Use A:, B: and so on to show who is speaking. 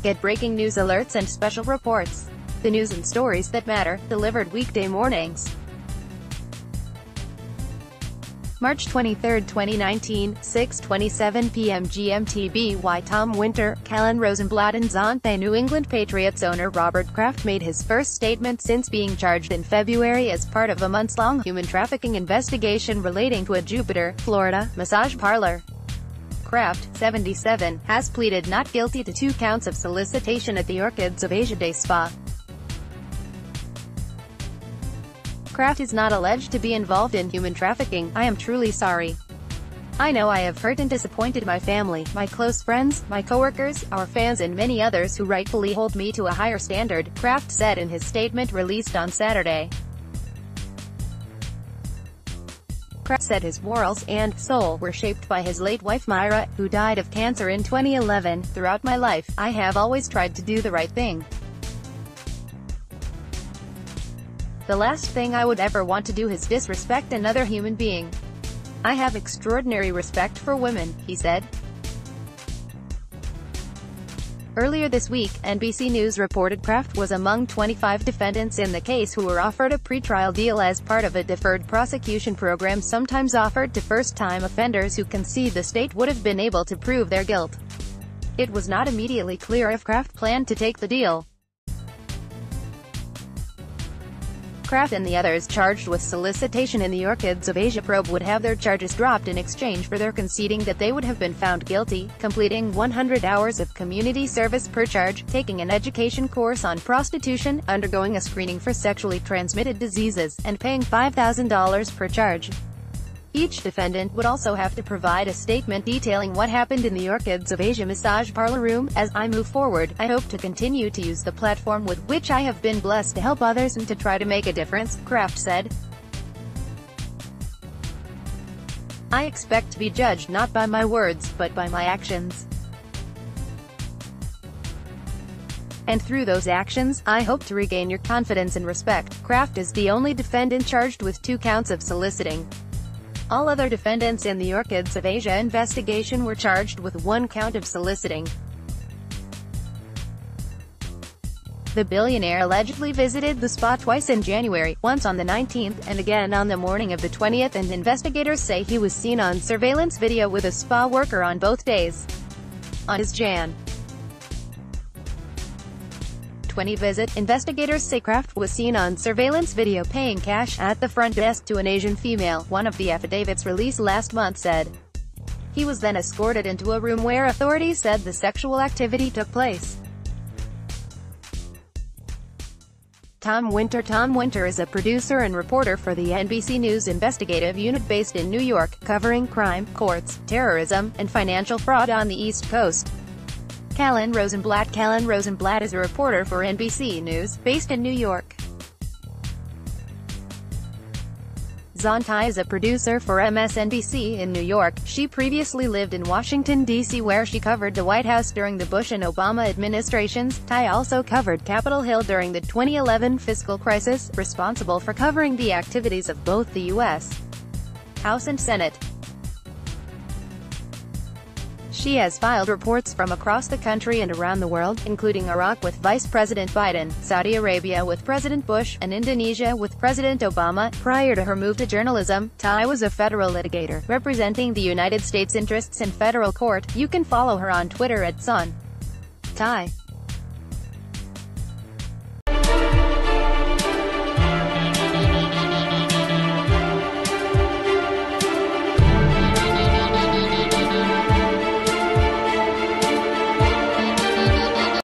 A: Get breaking news alerts and special reports. The news and stories that matter, delivered weekday mornings. March 23, 2019, 6:27 p.m. GMTBy Tom Winter, Kalhan Rosenblatt and Xuan. ThaiNew England Patriots owner Robert Kraft made his first statement since being charged in February as part of a months-long human trafficking investigation relating to a Jupiter, Florida, massage parlor. Kraft, 77, has pleaded not guilty to 2 counts of solicitation at the Orchids of Asia Day Spa. Kraft is not alleged to be involved in human trafficking. I am truly sorry. I know I have hurt and disappointed my family, my close friends, my coworkers, our fans and many others who rightfully hold me to a higher standard, Kraft said in his statement released on Saturday. Kraft said his morals and soul were shaped by his late wife Myra, who died of cancer in 2011. Throughout my life, I have always tried to do the right thing. The last thing I would ever want to do is disrespect another human being. I have extraordinary respect for women, he said. Earlier this week, NBC News reported Kraft was among 25 defendants in the case who were offered a pretrial deal as part of a deferred prosecution program sometimes offered to first-time offenders who concede the state would have been able to prove their guilt. It was not immediately clear if Kraft planned to take the deal. Kraft and the others charged with solicitation in the Orchids of Asia probe would have their charges dropped in exchange for their conceding that they would have been found guilty, completing 100 hours of community service per charge, taking an education course on prostitution, undergoing a screening for sexually transmitted diseases, and paying $5,000 per charge. Each defendant would also have to provide a statement detailing what happened in the Orchids of Asia massage parlor room. As I move forward, I hope to continue to use the platform with which I have been blessed to help others and to try to make a difference, Kraft said. I expect to be judged not by my words, but by my actions. And through those actions, I hope to regain your confidence and respect. Kraft is the only defendant charged with 2 counts of soliciting. All other defendants in the Orchids of Asia investigation were charged with 1 count of soliciting. The billionaire allegedly visited the spa twice in January, once on the 19th, and again on the morning of the 20th, and investigators say he was seen on surveillance video with a spa worker on both days. On his Jan. 20 visit, investigators say Kraft was seen on surveillance video paying cash at the front desk to an Asian female, one of the affidavits released last month said. He was then escorted into a room where authorities said the sexual activity took place. Tom Winter is a producer and reporter for the NBC News investigative unit based in New York, covering crime, courts, terrorism, and financial fraud on the East Coast. Kalhan Rosenblatt is a reporter for NBC News, based in New York. Xuan is a producer for MSNBC in New York. She previously lived in Washington, D.C. where she covered the White House during the Bush and Obama administrations. Tai also covered Capitol Hill during the 2011 fiscal crisis, responsible for covering the activities of both the U.S. House and Senate. She has filed reports from across the country and around the world, including Iraq with Vice President Biden, Saudi Arabia with President Bush, and Indonesia with President Obama. Prior to her move to journalism, Tai was a federal litigator, representing the United States interests in federal court. You can follow her on Twitter at Xuan. Tai.